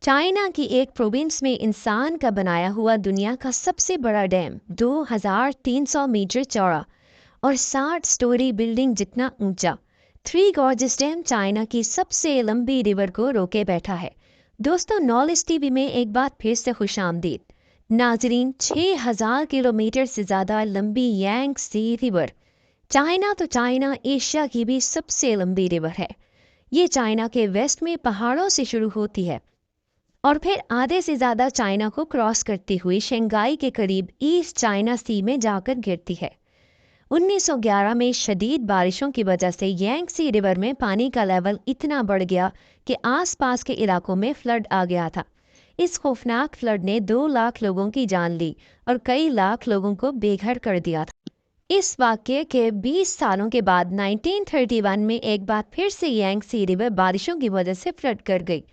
China की एक province में इंसान का बनाया हुआ दुनिया का सबसे बड़ा डैम 2300 मीटर चौड़ा और 60 स्टोरी बिल्डिंग जितना ऊंचा थ्री गॉर्जेस डैम चाइना की सबसे लंबी रिवर को रोके बैठा है। दोस्तों, नॉलेज टीवी में एक बार फिर से खुशामदीद। नाजरीन, 6000 किलोमीटर से ज़्यादा लंबी यांगसी रिवर, चाइना तो चाइना एशिया की भी सबसे लंबी रिवर है। ये चाइना के वेस्ट में पहाड़ों से शुरू होती है और फिर आधे से ज़्यादा चाइना को क्रॉस करती हुई शंघाई के करीब ईस्ट चाइना सी में जाकर गिरती है। 1911 में शदीद बारिशों की वजह से यांगसी रिवर में पानी का लेवल इतना बढ़ गया कि आसपास के इलाकों में फ्लड आ गया था। इस खौफनाक फ्लड ने 2 लाख लोगों की जान ली और कई लाख लोगों को बेघर कर दिया था। इस वाक़ये के 20 सालों के बाद 1931 में एक बार फिर से यांगसी रिवर बारिशों की वजह से फ्लड कर गई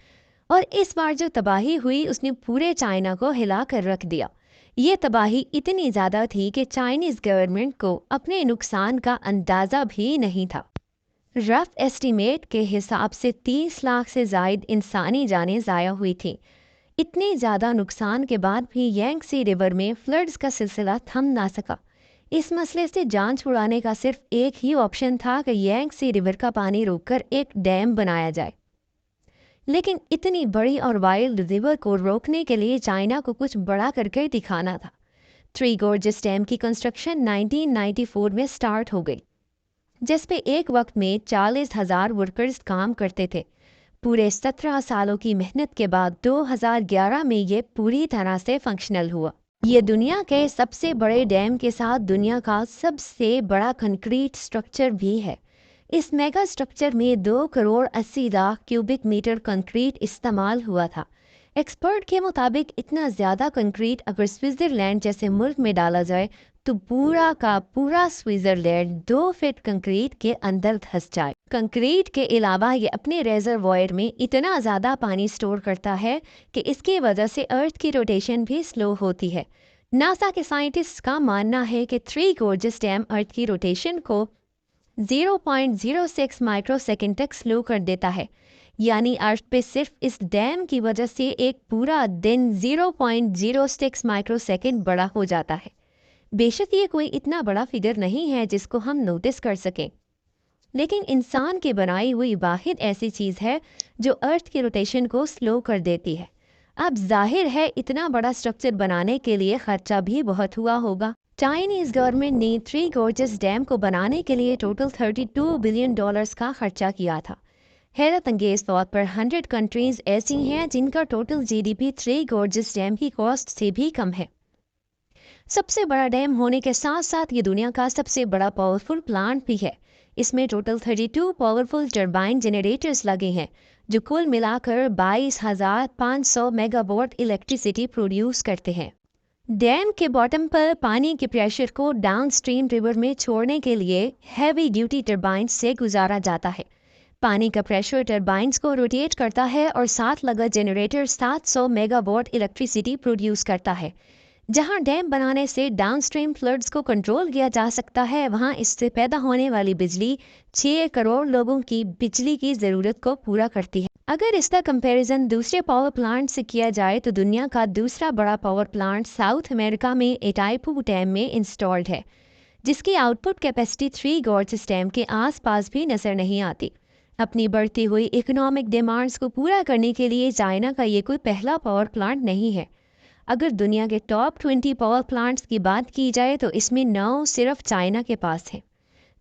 और इस बार जो तबाही हुई उसने पूरे चाइना को हिला कर रख दिया। ये तबाही इतनी ज़्यादा थी कि चाइनीज़ गवर्नमेंट को अपने नुकसान का अंदाज़ा भी नहीं था। रफ एस्टीमेट के हिसाब से 30 लाख से ज़ायद इंसानी जानें ज़ाया हुई थी। इतने ज़्यादा नुकसान के बाद भी यांगसी रिवर में फ्लड्स का सिलसिला थम ना सका। इस मसले से जान छुड़ाने का सिर्फ एक ही ऑप्शन था कि यांगसी रिवर का पानी रोककर एक डैम बनाया जाए। लेकिन इतनी बड़ी और वाइल्ड रिवर को रोकने के लिए चाइना को कुछ बड़ा करके दिखाना था। थ्री गॉर्जेस डैम की कंस्ट्रक्शन 1994 में स्टार्ट हो गई, जिस पे एक वक्त में 40,000 वर्कर्स काम करते थे। पूरे 17 सालों की मेहनत के बाद 2011 में ये पूरी तरह से फंक्शनल हुआ। ये दुनिया के सबसे बड़े डैम के साथ दुनिया का सबसे बड़ा कंक्रीट स्ट्रक्चर भी है। इस मेगा स्ट्रक्चर में 2 crore 80 lakh cubic metre concrete इस्तेमाल हुआ था। एक्सपर्ट के मुताबिक इतना ज़्यादा कंक्रीट अगर स्विट्ज़रलैंड जैसे मुल्क में डाला जाए तो पूरा का पूरा स्विट्ज़रलैंड 2 फीट कंक्रीट के अंदर धंस जाए। कंक्रीट के अलावा ये अपने रेजरवॉयर में इतना ज़्यादा पानी स्टोर करता है कि इसकी वजह से अर्थ की रोटेशन भी स्लो होती है। नासा के साइंटिस्ट का मानना है कि थ्री गॉर्जेस डैम अर्थ की रोटेशन को 0.06 माइक्रोसेकंड तक स्लो कर देता है। यानी अर्थ पे सिर्फ इस डैम की वजह से एक पूरा दिन 0.06 माइक्रोसेकंड बड़ा हो जाता है। बेशक ये कोई इतना बड़ा फिगर नहीं है जिसको हम नोटिस कर सकें, लेकिन इंसान की बनाई हुई वाहिद ऐसी चीज़ है जो अर्थ की रोटेशन को स्लो कर देती है। अब जाहिर है इतना बड़ा स्ट्रक्चर बनाने के लिए खर्चा भी बहुत हुआ होगा। चाइनीज गवर्नमेंट ने थ्री गॉर्जेस डैम को बनाने के लिए टोटल $32 बिलियन का खर्चा किया था। हैरत अंगेज तौर पर 100 कंट्रीज ऐसी हैं जिनका total GDP three gorges dam की कॉस्ट से भी कम है। सबसे बड़ा डैम होने के साथ साथ ये दुनिया का सबसे बड़ा पावरफुल प्लांट भी है। इसमें टोटल 32 पावरफुल टर्बाइन जनरेटर्स लगे हैं जो कुल मिलाकर 22,500 मेगावाट इलेक्ट्रिसिटी प्रोड्यूस करते हैं। डैम के बॉटम पर पानी के प्रेशर को डाउनस्ट्रीम रिवर में छोड़ने के लिए हैवी ड्यूटी टर्बाइंस से गुजारा जाता है। पानी का प्रेशर टर्बाइंस को रोटेट करता है और साथ लगा जनरेटर 700 मेगावाट इलेक्ट्रिसिटी प्रोड्यूस करता है। जहां डैम बनाने से डाउनस्ट्रीम फ्लड्स को कंट्रोल किया जा सकता है, वहां इससे पैदा होने वाली बिजली 6 करोड़ लोगों की बिजली की ज़रूरत को पूरा करती है। अगर इसका कंपैरिजन दूसरे पावर प्लांट से किया जाए तो दुनिया का दूसरा बड़ा पावर प्लांट साउथ अमेरिका में इटाइपू डैम में इंस्टॉल्ड है, जिसकी output capacity three gorges dam के आसपास भी नजर नहीं आती। अपनी बढ़ती हुई इकोनॉमिक डिमांड्स को पूरा करने के लिए चाइना का ये कोई पहला पावर प्लांट नहीं है। अगर दुनिया के टॉप 20 पावर प्लांट्स की बात की जाए तो इसमें 9 सिर्फ चाइना के पास है।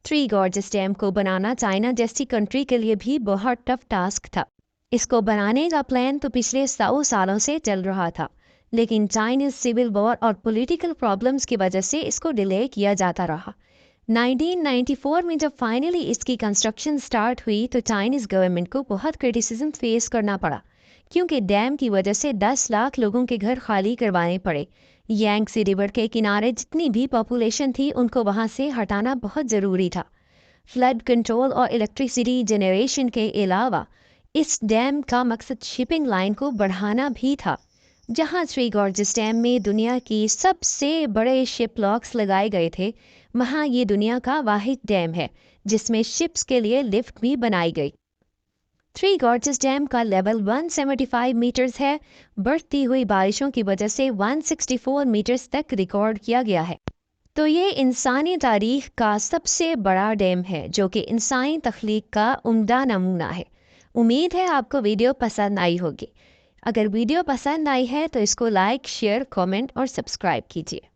थ्री गॉर्जेस डैम को बनाना चाइना जैसी कंट्री के लिए भी बहुत टफ टास्क था। इसको बनाने का प्लान तो पिछले 100 सालों से चल रहा था, लेकिन चाइनीज सिविल वॉर और पॉलिटिकल प्रॉब्लम्स की वजह से इसको डिले किया जाता रहा। 1994 में जब फाइनली इसकी कंस्ट्रक्शन स्टार्ट हुई तो चाइनीज गवर्नमेंट को बहुत क्रिटिसिज्म फेस करना पड़ा, क्योंकि डैम की वजह से 10 लाख लोगों के घर खाली करवाने पड़े। यांगसी रिवर के किनारे जितनी भी पॉपुलेशन थी उनको वहां से हटाना बहुत ज़रूरी था। फ्लड कंट्रोल और इलेक्ट्रिसिटी जनरेशन के अलावा इस डैम का मकसद शिपिंग लाइन को बढ़ाना भी था। जहां थ्री गॉर्जेस डैम में दुनिया की सबसे बड़े शिप लॉक्स लगाए गए थे, वहां ये दुनिया का वाहिद डैम है जिसमें शिप्स के लिए लिफ्ट भी बनाई गई। تھری گارجز ڈیم کا لیول 175 میٹرز ہے، بڑھتی ہوئی بارشوں کی وجہ سے 164 میٹرز تک ریکارڈ کیا گیا ہے۔ تو یہ انسانی تاریخ کا سب سے بڑا ڈیم ہے جو کہ انسانی تخلیق کا عمدہ نمونہ ہے۔ امید ہے آپ کو ویڈیو پسند آئی ہوگی۔ اگر ویڈیو پسند آئی ہے تو اس کو لائک، شیئر، کامنٹ اور سبسکرائب کیجیے۔